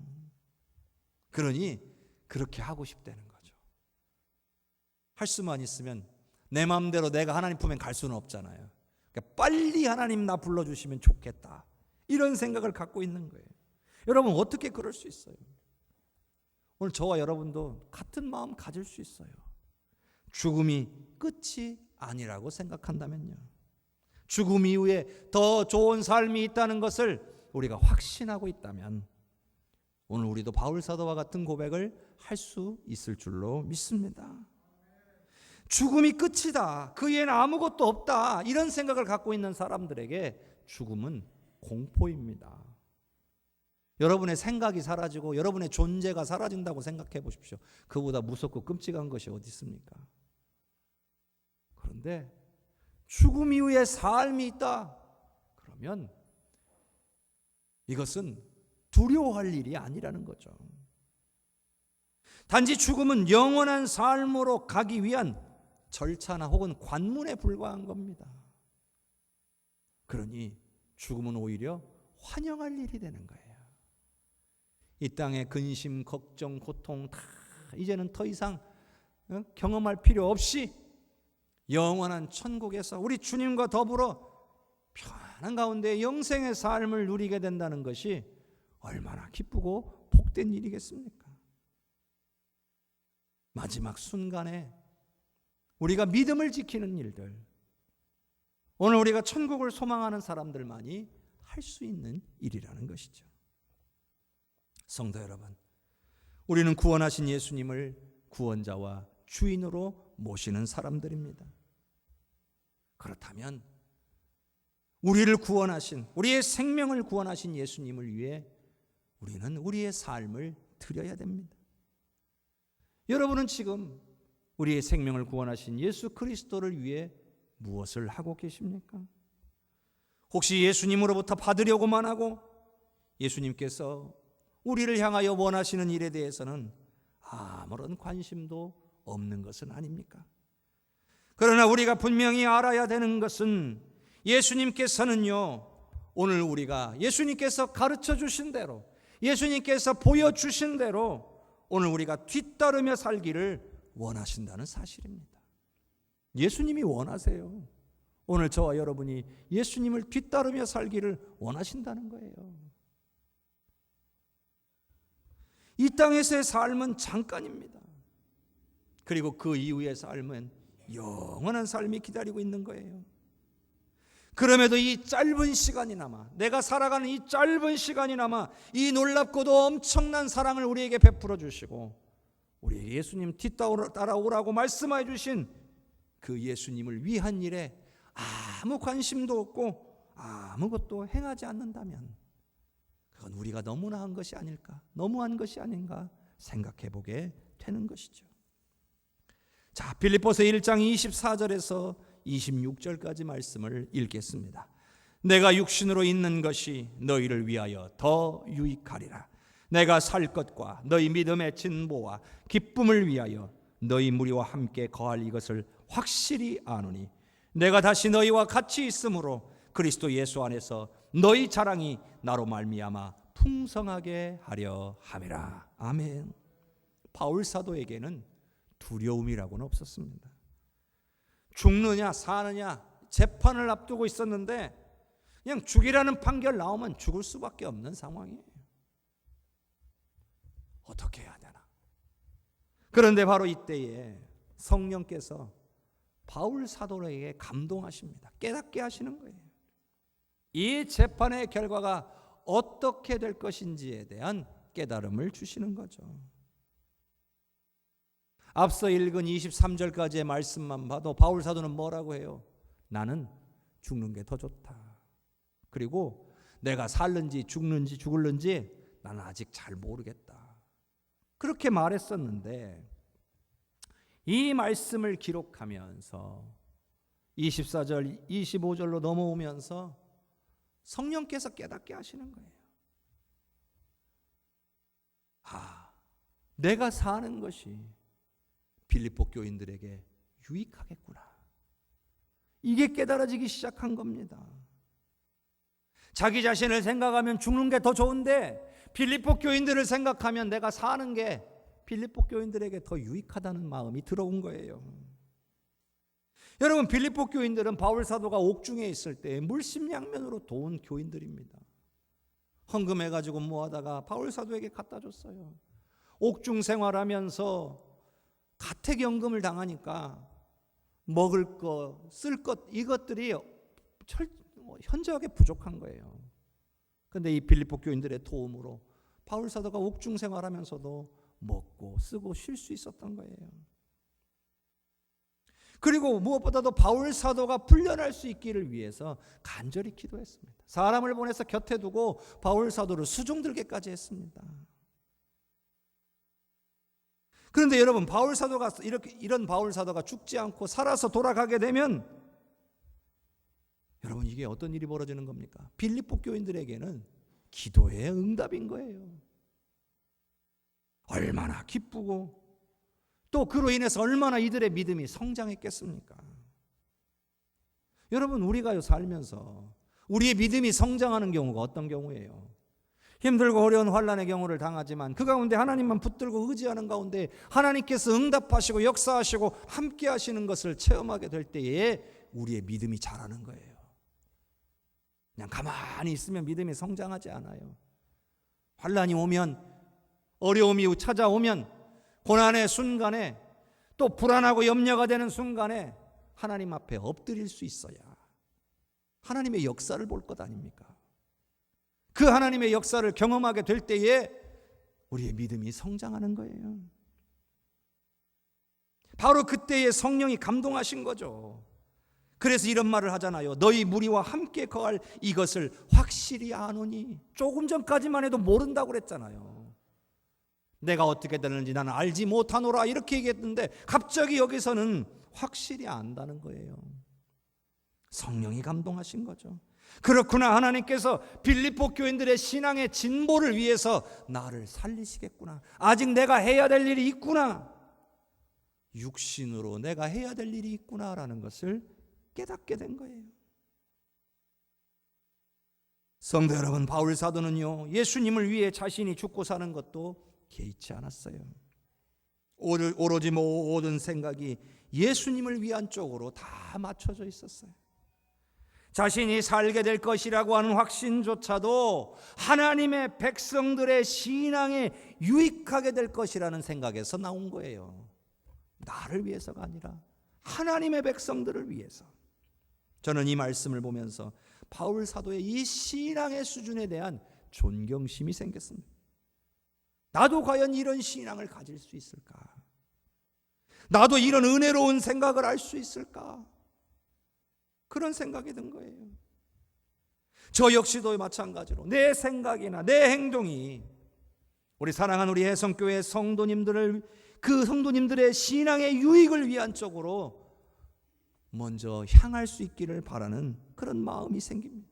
[SPEAKER 1] 그러니 그렇게 하고 싶다는 거죠. 할 수만 있으면 내 마음대로 내가 하나님 품에 갈 수는 없잖아요. 그러니까 빨리 하나님 나 불러주시면 좋겠다, 이런 생각을 갖고 있는 거예요. 여러분, 어떻게 그럴 수 있어요? 오늘 저와 여러분도 같은 마음 가질 수 있어요. 죽음이 끝이 아니라고 생각한다면요, 죽음 이후에 더 좋은 삶이 있다는 것을 우리가 확신하고 있다면 오늘 우리도 바울 사도와 같은 고백을 할 수 있을 줄로 믿습니다. 죽음이 끝이다, 그 이외에는 아무것도 없다, 이런 생각을 갖고 있는 사람들에게 죽음은 공포입니다. 여러분의 생각이 사라지고 여러분의 존재가 사라진다고 생각해 보십시오. 그보다 무섭고 끔찍한 것이 어디 있습니까? 그런데 죽음 이후에 삶이 있다, 그러면 이것은 두려워할 일이 아니라는 거죠. 단지 죽음은 영원한 삶으로 가기 위한 절차나 혹은 관문에 불과한 겁니다. 그러니 죽음은 오히려 환영할 일이 되는 거예요. 이 땅의 근심, 걱정, 고통 다 이제는 더 이상 경험할 필요 없이 영원한 천국에서 우리 주님과 더불어 평안한 가운데 영생의 삶을 누리게 된다는 것이 얼마나 기쁘고 복된 일이겠습니까? 마지막 순간에 우리가 믿음을 지키는 일들, 오늘 우리가 천국을 소망하는 사람들만이 할 수 있는 일이라는 것이죠. 성도 여러분, 우리는 구원하신 예수님을 구원자와 주인으로 모시는 사람들입니다. 그렇다면 우리를 구원하신, 우리의 생명을 구원하신 예수님을 위해 우리는 우리의 삶을 드려야 됩니다. 여러분은 지금 우리의 생명을 구원하신 예수 그리스도를 위해 무엇을 하고 계십니까? 혹시 예수님으로부터 받으려고만 하고 예수님께서 우리를 향하여 원하시는 일에 대해서는 아무런 관심도 없는 것은 아닙니까? 그러나 우리가 분명히 알아야 되는 것은 예수님께서는요, 오늘 우리가 예수님께서 가르쳐 주신 대로, 예수님께서 보여주신 대로 오늘 우리가 뒤따르며 살기를 원하신다는 사실입니다. 예수님이 원하세요. 오늘 저와 여러분이 예수님을 뒤따르며 살기를 원하신다는 거예요. 이 땅에서의 삶은 잠깐입니다. 그리고 그 이후의 삶은 영원한 삶이 기다리고 있는 거예요. 그럼에도 이 짧은 시간이나마, 내가 살아가는 이 짧은 시간이나마 이 놀랍고도 엄청난 사랑을 우리에게 베풀어 주시고 우리 예수님 뒤따라오라고 말씀해 주신 그 예수님을 위한 일에 아무 관심도 없고 아무것도 행하지 않는다면 그건 우리가 너무나 한 것이 아닐까, 너무한 것이 아닌가 생각해 보게 되는 것이죠. 자, 빌립보서 1장 24절에서 26절까지 말씀을 읽겠습니다. 내가 육신으로 있는 것이 너희를 위하여 더 유익하리라. 내가 살 것과 너희 믿음의 진보와 기쁨을 위하여 너희 무리와 함께 거할 이것을 확실히 아노니 내가 다시 너희와 같이 있으므로 그리스도 예수 안에서 너희 자랑이 나로 말미암아 풍성하게 하려 함이라. 아멘. 바울 사도에게는 두려움이라고는 없었습니다. 죽느냐 사느냐 재판을 앞두고 있었는데 그냥 죽이라는 판결 나오면 죽을 수밖에 없는 상황이에요. 어떻게 해야 되나? 그런데 바로 이때에 성령께서 바울 사도에게 감동하십니다. 깨닫게 하시는 거예요. 이 재판의 결과가 어떻게 될 것인지에 대한 깨달음을 주시는 거죠. 앞서 읽은 23절까지의 말씀만 봐도 바울 사도는 뭐라고 해요? 나는 죽는 게 더 좋다. 그리고 내가 살는지 죽을는지 나는 아직 잘 모르겠다. 그렇게 말했었는데 이 말씀을 기록하면서 24절, 25절로 넘어오면서 성령께서 깨닫게 하시는 거예요. 내가 사는 것이 빌립보 교인들에게 유익하겠구나. 이게 깨달아지기 시작한 겁니다. 자기 자신을 생각하면 죽는 게 더 좋은데 빌립보 교인들을 생각하면 내가 사는 게 빌립보 교인들에게 더 유익하다는 마음이 들어온 거예요. 여러분, 빌립보 교인들은 바울 사도가 옥중에 있을 때 물심양면으로 도운 교인들입니다. 헌금해가지고 모아다가 바울 사도에게 갖다 줬어요. 옥중 생활하면서 가택연금을 당하니까 먹을 것, 쓸 것 이것들이 현저하게 부족한 거예요. 그런데 이 빌립보 교인들의 도움으로 바울 사도가 옥중 생활하면서도 먹고 쓰고 쉴 수 있었던 거예요. 그리고 무엇보다도 바울 사도가 풀려날 수 있기를 위해서 간절히 기도했습니다. 사람을 보내서 곁에 두고 바울 사도를 수종들게까지 했습니다. 그런데 여러분, 바울 사도가 이런 바울 사도가 죽지 않고 살아서 돌아가게 되면 여러분, 이게 어떤 일이 벌어지는 겁니까? 빌립보 교인들에게는 기도의 응답인 거예요. 얼마나 기쁘고 또 그로 인해서 얼마나 이들의 믿음이 성장했겠습니까? 여러분, 우리가 살면서 우리의 믿음이 성장하는 경우가 어떤 경우예요? 힘들고 어려운 환난의 경우를 당하지만 그 가운데 하나님만 붙들고 의지하는 가운데 하나님께서 응답하시고 역사하시고 함께 하시는 것을 체험하게 될 때에 우리의 믿음이 자라는 거예요. 그냥 가만히 있으면 믿음이 성장하지 않아요. 환난이 오면, 어려움이 찾아오면, 고난의 순간에, 또 불안하고 염려가 되는 순간에 하나님 앞에 엎드릴 수 있어야 하나님의 역사를 볼 것 아닙니까? 그 하나님의 역사를 경험하게 될 때에 우리의 믿음이 성장하는 거예요. 바로 그때에 성령이 감동하신 거죠. 그래서 이런 말을 하잖아요. 너희 무리와 함께 거할 이것을 확실히 아노니. 조금 전까지만 해도 모른다고 그랬잖아요. 내가 어떻게 되는지 나는 알지 못하노라 이렇게 얘기했는데 갑자기 여기서는 확실히 안다는 거예요. 성령이 감동하신 거죠. 그렇구나, 하나님께서 빌립보 교인들의 신앙의 진보를 위해서 나를 살리시겠구나. 아직 내가 해야 될 일이 있구나. 육신으로 내가 해야 될 일이 있구나라는 것을 깨닫게 된 거예요. 성도 여러분, 바울 사도는요, 예수님을 위해 자신이 죽고 사는 것도 개의치 않았어요. 오로지 모든 생각이 예수님을 위한 쪽으로 다 맞춰져 있었어요. 자신이 살게 될 것이라고 하는 확신조차도 하나님의 백성들의 신앙에 유익하게 될 것이라는 생각에서 나온 거예요. 나를 위해서가 아니라 하나님의 백성들을 위해서. 저는 이 말씀을 보면서 바울 사도의 이 신앙의 수준에 대한 존경심이 생겼습니다. 나도 과연 이런 신앙을 가질 수 있을까? 나도 이런 은혜로운 생각을 할 수 있을까? 그런 생각이 든 거예요. 저 역시도 마찬가지로 내 생각이나 내 행동이 우리 사랑하는 우리 해성교회 성도님들을, 그 성도님들의 신앙의 유익을 위한 쪽으로 먼저 향할 수 있기를 바라는 그런 마음이 생깁니다.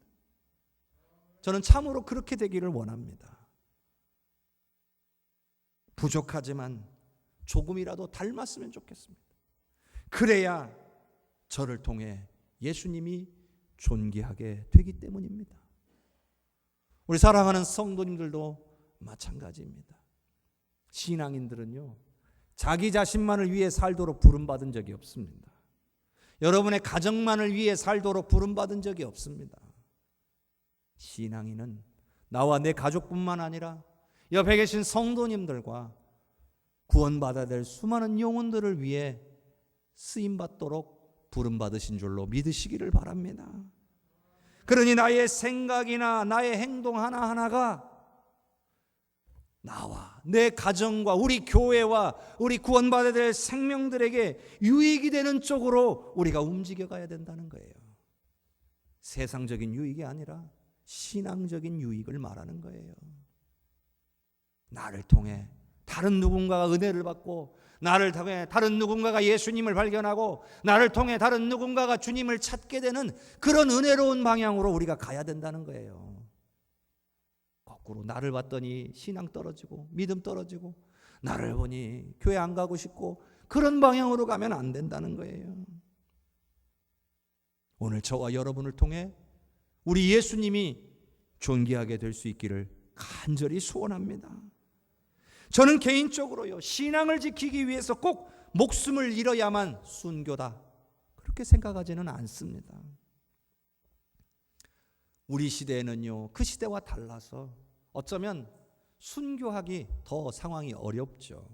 [SPEAKER 1] 저는 참으로 그렇게 되기를 원합니다. 부족하지만 조금이라도 닮았으면 좋겠습니다. 그래야 저를 통해 예수님이 존귀하게 되기 때문입니다. 우리 사랑하는 성도님들도 마찬가지입니다. 신앙인들은요, 자기 자신만을 위해 살도록 부름받은 적이 없습니다. 여러분의 가정만을 위해 살도록 부름받은 적이 없습니다. 신앙인은 나와 내 가족뿐만 아니라 옆에 계신 성도님들과 구원받아야 될 수많은 영혼들을 위해 쓰임받도록 부름받으신 줄로 믿으시기를 바랍니다. 그러니 나의 생각이나 나의 행동 하나하나가 나와 내 가정과 우리 교회와 우리 구원받아야 될 생명들에게 유익이 되는 쪽으로 우리가 움직여가야 된다는 거예요. 세상적인 유익이 아니라 신앙적인 유익을 말하는 거예요. 나를 통해 다른 누군가가 은혜를 받고, 나를 통해 다른 누군가가 예수님을 발견하고, 나를 통해 다른 누군가가 주님을 찾게 되는 그런 은혜로운 방향으로 우리가 가야 된다는 거예요. 거꾸로 나를 봤더니 신앙 떨어지고 믿음 떨어지고, 나를 보니 교회 안 가고 싶고, 그런 방향으로 가면 안 된다는 거예요. 오늘 저와 여러분을 통해 우리 예수님이 존귀하게 될 수 있기를 간절히 소원합니다. 저는 개인적으로요, 신앙을 지키기 위해서 꼭 목숨을 잃어야만 순교다, 그렇게 생각하지는 않습니다. 우리 시대에는요, 그 시대와 달라서 어쩌면 순교하기 더 상황이 어렵죠.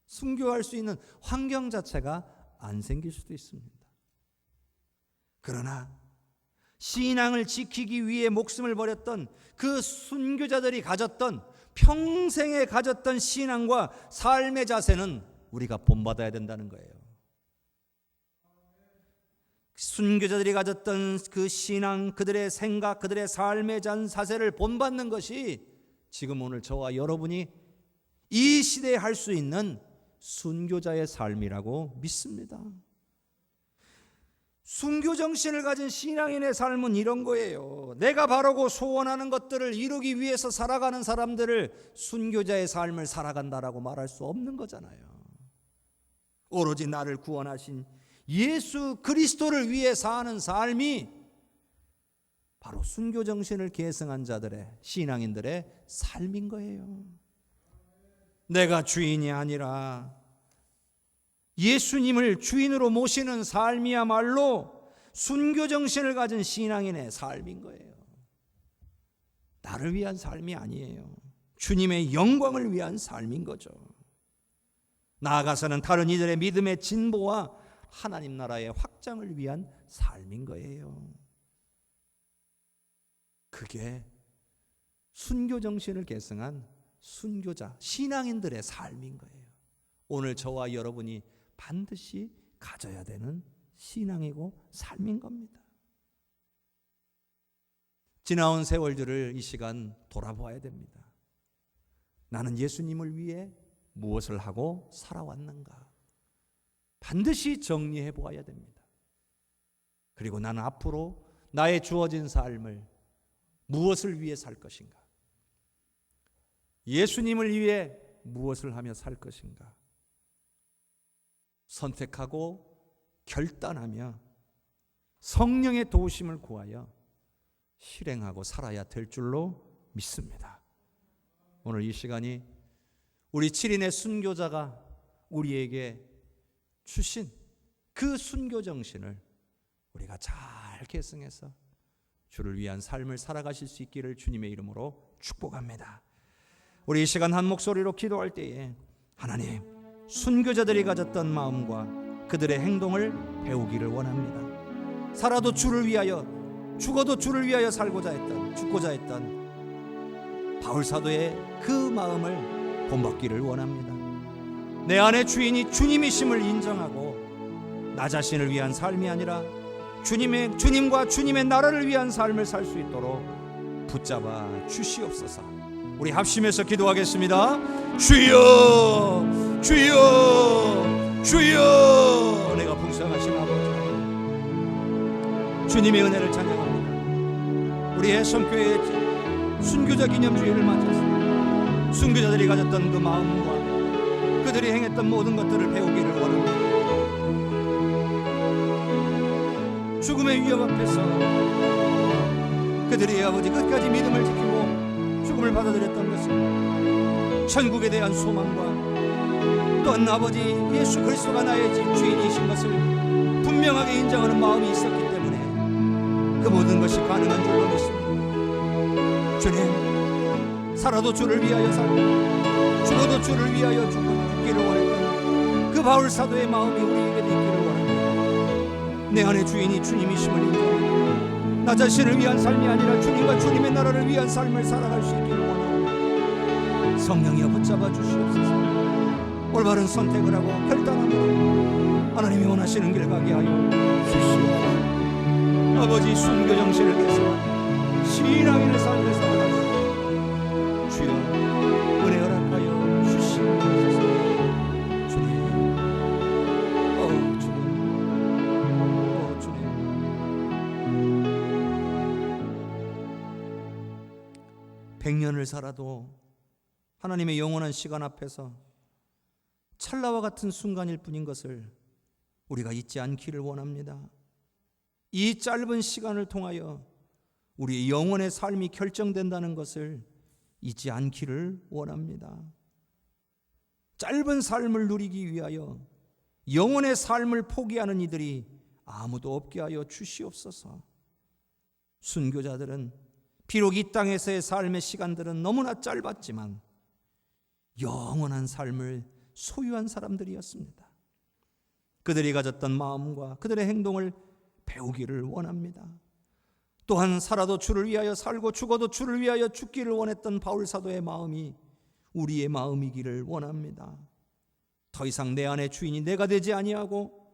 [SPEAKER 1] 순교할 수 있는 환경 자체가 안 생길 수도 있습니다. 그러나 신앙을 지키기 위해 목숨을 버렸던 그 순교자들이 가졌던, 평생에 가졌던 신앙과 삶의 자세는 우리가 본받아야 된다는 거예요. 순교자들이 가졌던 그 신앙, 그들의 생각, 그들의 삶의 자세를 본받는 것이 지금 오늘 저와 여러분이 이 시대에 할 수 있는 순교자의 삶이라고 믿습니다. 순교 정신을 가진 신앙인의 삶은 이런 거예요. 내가 바라고 소원하는 것들을 이루기 위해서 살아가는 사람들을 순교자의 삶을 살아간다라고 말할 수 없는 거잖아요. 오로지 나를 구원하신 예수 그리스도를 위해 사는 삶이 바로 순교 정신을 계승한 자들의, 신앙인들의 삶인 거예요. 내가 주인이 아니라 예수님을 주인으로 모시는 삶이야말로 순교 정신을 가진 신앙인의 삶인 거예요. 나를 위한 삶이 아니에요. 주님의 영광을 위한 삶인 거죠. 나아가서는 다른 이들의 믿음의 진보와 하나님 나라의 확장을 위한 삶인 거예요. 그게 순교 정신을 계승한 순교자, 신앙인들의 삶인 거예요. 오늘 저와 여러분이 반드시 가져야 되는 신앙이고 삶인 겁니다. 지나온 세월들을 이 시간 돌아보아야 됩니다. 나는 예수님을 위해 무엇을 하고 살아왔는가? 반드시 정리해 보아야 됩니다. 그리고 나는 앞으로 나의 주어진 삶을 무엇을 위해 살 것인가? 예수님을 위해 무엇을 하며 살 것인가? 선택하고 결단하며 성령의 도우심을 구하여 실행하고 살아야 될 줄로 믿습니다. 오늘 이 시간이 우리 7인의 순교자가 우리에게 주신 그 순교 정신을 우리가 잘 계승해서 주를 위한 삶을 살아가실 수 있기를 주님의 이름으로 축복합니다. 우리 이 시간 한 목소리로 기도할 때에 하나님, 순교자들이 가졌던 마음과 그들의 행동을 배우기를 원합니다. 살아도 주를 위하여, 죽어도 주를 위하여 살고자 했던, 죽고자 했던 바울 사도의 그 마음을 본받기를 원합니다. 내 안의 주인이 주님이심을 인정하고 나 자신을 위한 삶이 아니라 주님과 주님의 나라를 위한 삶을 살 수 있도록 붙잡아 주시옵소서. 우리 합심해서 기도하겠습니다. 주여, 주여, 주여. 내가 풍성하신 아버지, 주님의 은혜를 찬양합니다. 우리 해성교회의 순교자 기념주일을 맞아서 순교자들이 가졌던 그 마음과 그들이 행했던 모든 것들을 배우기를 원합니다. 죽음의 위협 앞에서 그들이 아버지 끝까지 믿음을 지키고 죽음을 받아들였던 것은 천국에 대한 소망과 또한 아버지 예수 그리스도가 나의 주인이신 것을 분명하게 인정하는 마음이 있었기 때문에 그 모든 것이 가능한 줄로 믿습니다. 주님, 살아도 주를 위하여 살고 죽어도 주를 위하여 죽기를 원했던 그 바울 사도의 마음이 우리에게도 있기를 원합니다. 내 안의 주인이 주님이심을 인정하고 나 자신을 위한 삶이 아니라 주님과 주님의 나라를 위한 삶을 살아갈 수 있기를 원하고 성령이여 붙잡아 주시옵소서. 올바른 선택을 하고 결단하고 하나님이 원하시는 길 가게 하여 주시옵소서. 아버지, 순교 정신을 계승하고 신앙인의 삶을 살아갈 수 있도록 주여 은혜 허락하여 주시옵소서. 주님, 주님. 백년을 살아도 하나님의 영원한 시간 앞에서 찰나와 같은 순간일 뿐인 것을 우리가 잊지 않기를 원합니다. 이 짧은 시간을 통하여 우리의 영혼의 삶이 결정된다는 것을 잊지 않기를 원합니다. 짧은 삶을 누리기 위하여 영혼의 삶을 포기하는 이들이 아무도 없게 하여 주시옵소서. 순교자들은 비록 이 땅에서의 삶의 시간들은 너무나 짧았지만 영원한 삶을 소유한 사람들이었습니다. 그들이 가졌던 마음과 그들의 행동을 배우기를 원합니다. 또한 살아도 주를 위하여 살고 죽어도 주를 위하여 죽기를 원했던 바울 사도의 마음이 우리의 마음이기를 원합니다. 더 이상 내 안의 주인이 내가 되지 아니하고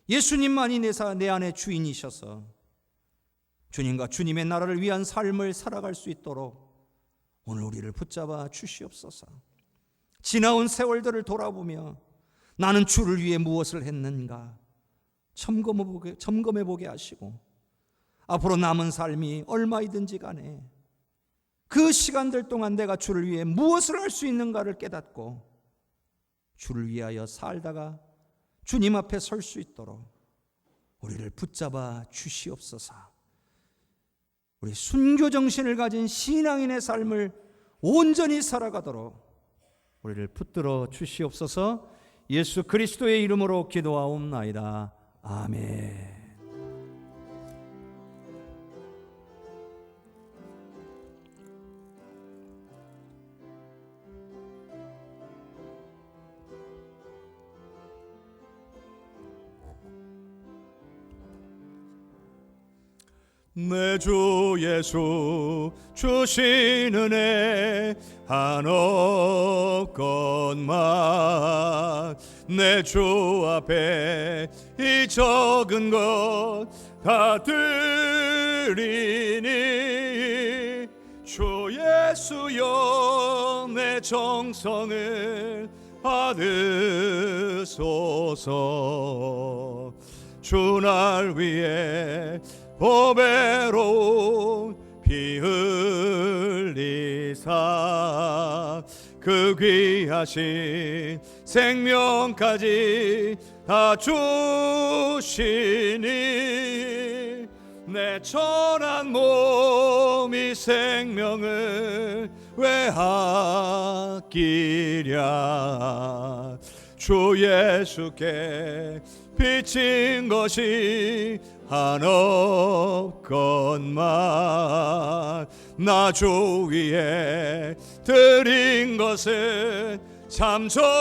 [SPEAKER 1] 예수님만이 내 안의 주인이셔서 주님과 주님의 나라를 위한 삶을 살아갈 수 있도록 오늘 우리를 붙잡아 주시옵소서. 지나온 세월들을 돌아보며 나는 주를 위해 무엇을 했는가 점검해보게 하시고 앞으로 남은 삶이 얼마이든지 간에 그 시간들 동안 내가 주를 위해 무엇을 할 수 있는가를 깨닫고 주를 위하여 살다가 주님 앞에 설 수 있도록 우리를 붙잡아 주시옵소서. 우리 순교 정신을 가진 신앙인의 삶을 온전히 살아가도록 우리를 붙들어 주시옵소서. 예수 그리스도의 이름으로 기도하옵나이다. 아멘. 내 주 예수 주신 은혜 한없건만 내 주 앞에 이 적은 것 다 드리니 주 예수여 내 정성을 받으소서. 주 날 위해 보배로운 피 흘리사 그 귀하신 생명까지 다 주시니 내 천한 몸이 생명을 왜 아끼랴. 주 예수께 비친 것이 한없건만 나 주 위에 드린 것은 참 적으니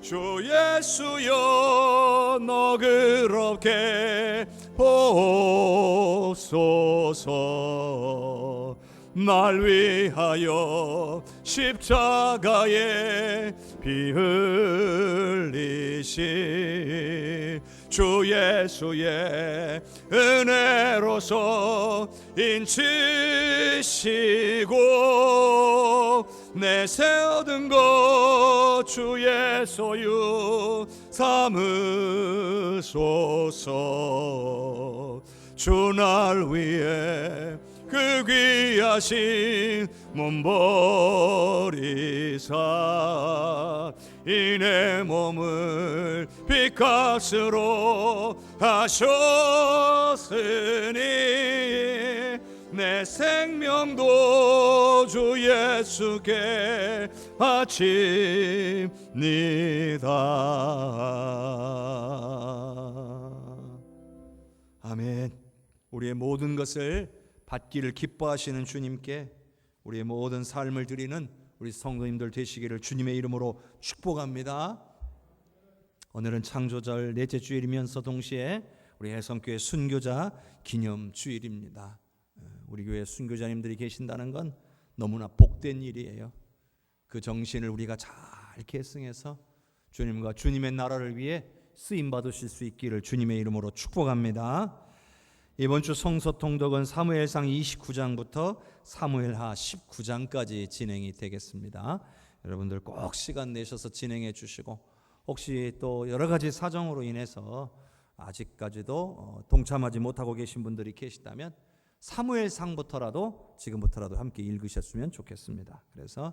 [SPEAKER 1] 주 예수여 너그럽게 보소서. 날 위하여 십자가에 피 흘리신 주 예수의 은혜로서 인치시고 내세 얻은 것 주의 소유 삼으소서. 주 날 위해 그 귀하신 몸 버리사 이 내 몸을 핏값으로 하셨으니 내 생명도 주 예수께 바칩니다. 아멘. 우리의 모든 것을 받기를 기뻐하시는 주님께 우리의 모든 삶을 드리는 우리 성도님들 되시기를 주님의 이름으로 축복합니다. 오늘은 창조절 넷째 주일이면서 동시에 우리 해성교회 순교자 기념 주일입니다. 우리 교회 순교자님들이 계신다는 건 너무나 복된 일이에요. 그 정신을 우리가 잘 계승해서 주님과 주님의 나라를 위해 쓰임 받으실 수 있기를 주님의 이름으로 축복합니다. 이번 주 성서 통독은 사무엘상 29장부터 사무엘하 19장까지 진행이 되겠습니다. 여러분들 꼭 시간 내셔서 진행해 주시고 혹시 또 여러 가지 사정으로 인해서 아직까지도 동참하지 못하고 계신 분들이 계시다면 사무엘상부터라도 지금부터라도 함께 읽으셨으면 좋겠습니다. 그래서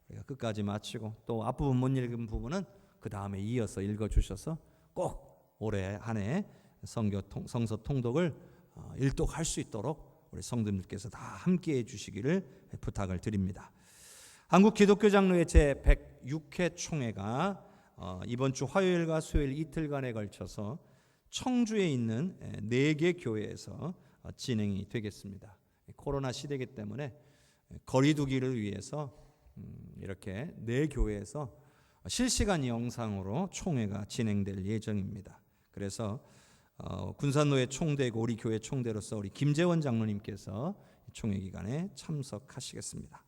[SPEAKER 1] 우리가 끝까지 마치고 또 앞부분 못 읽은 부분은 그 다음에 이어서 읽어주셔서 꼭 올해 한 해 성서 통독을 일독할 수 있도록 우리 성도님들께서 다 함께해 주시기를 부탁을 드립니다. 한국기독교장로회 제106회 총회가 이번 주 화요일과 수요일 이틀간에 걸쳐서 청주에 있는 4개 교회에서 진행이 되겠습니다. 코로나 시대이기 때문에 거리 두기를 위해서 이렇게 4교회에서 실시간 영상으로 총회가 진행될 예정입니다. 그래서 군산노회 총대고 우리 교회 총대로서 우리 김재원 장로님께서 총회 기간에 참석하시겠습니다.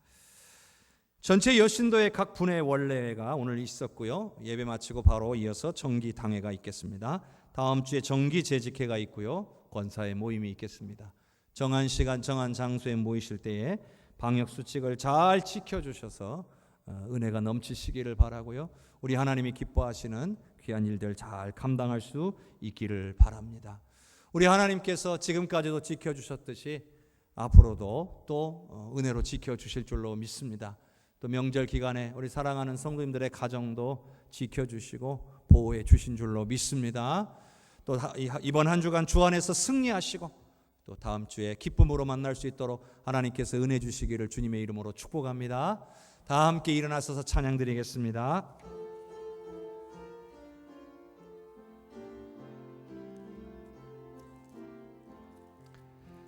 [SPEAKER 1] 전체 여신도의 각 분회 원례가 오늘 있었고요. 예배 마치고 바로 이어서 정기 당회가 있겠습니다. 다음 주에 정기 재직회가 있고요. 권사의 모임이 있겠습니다. 정한 시간 정한 장소에 모이실 때에 방역 수칙을 잘 지켜주셔서 은혜가 넘치시기를 바라고요. 우리 하나님이 기뻐하시는 귀한 일들 잘 감당할 수 있기를 바랍니다. 우리 하나님께서 지금까지도 지켜주셨듯이 앞으로도 또 은혜로 지켜주실 줄로 믿습니다. 또 명절 기간에 우리 사랑하는 성도님들의 가정도 지켜주시고 보호해 주신 줄로 믿습니다. 또 이번 한 주간 주 안에서 승리하시고 또 다음 주에 기쁨으로 만날 수 있도록 하나님께서 은혜 주시기를 주님의 이름으로 축복합니다. 다 함께 일어나셔서 찬양 드리겠습니다.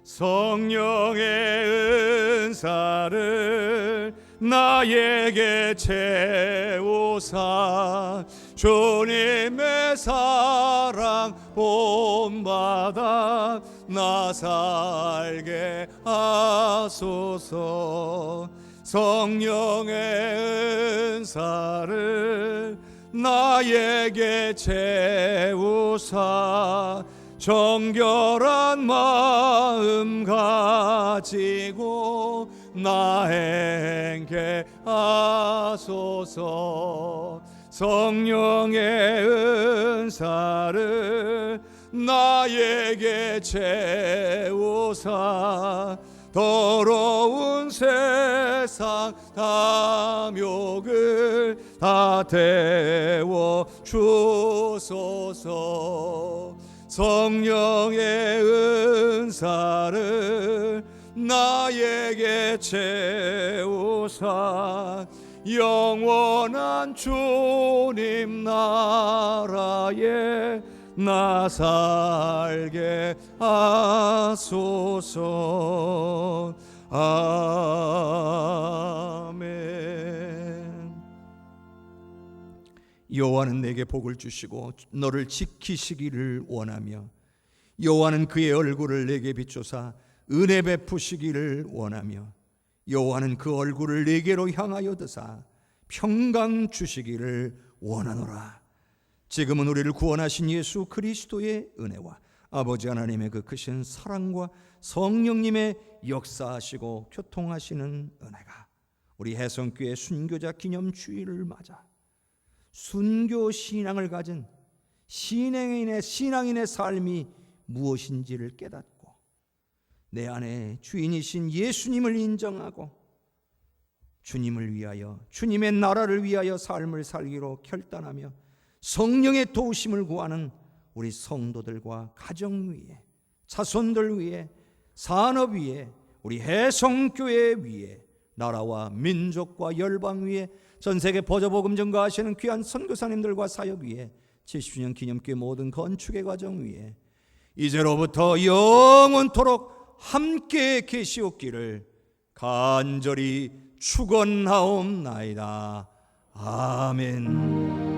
[SPEAKER 1] 성령의 은사를 나에게 채우사 주님의 사랑 본받아 나 살게 하소서. 성령의 은사를 나에게 채우사 정결한 마음 가지고 나 행케 하소서. 성령의 은사를 나에게 채우사 더러운 세상 탐욕을 다 태워 주소서. 성령의 은사를 나에게 채우사 영원한 주님 나라에 나 살게 하소서. 아멘. 여호와는 내게 복을 주시고 너를 지키시기를 원하며 여호와는 그의 얼굴을 내게 비추사 은혜 베푸시기를 원하며 여호와는 그 얼굴을 내게로 향하여 드사 평강 주시기를 원하노라. 지금은 우리를 구원하신 예수 그리스도의 은혜와 아버지 하나님의 그 크신 사랑과 성령님의 역사하시고 교통하시는 은혜가 우리 해성교회 순교자 기념주일을 맞아 순교 신앙을 가진 신앙인의 삶이 무엇인지를 깨닫고 내 안에 주인이신 예수님을 인정하고 주님을 위하여 주님의 나라를 위하여 삶을 살기로 결단하며 성령의 도우심을 구하는 우리 성도들과 가정 위에 자손들 위에 산업 위에 우리 해성교회 위에 나라와 민족과 열방 위에 전세계 보좌복음 전가하시는 귀한 선교사님들과 사역 위에 70주년 기념교회 모든 건축의 과정 위에 이제로부터 영원토록 함께 계시옵기를 간절히 축원하옵나이다. 아멘.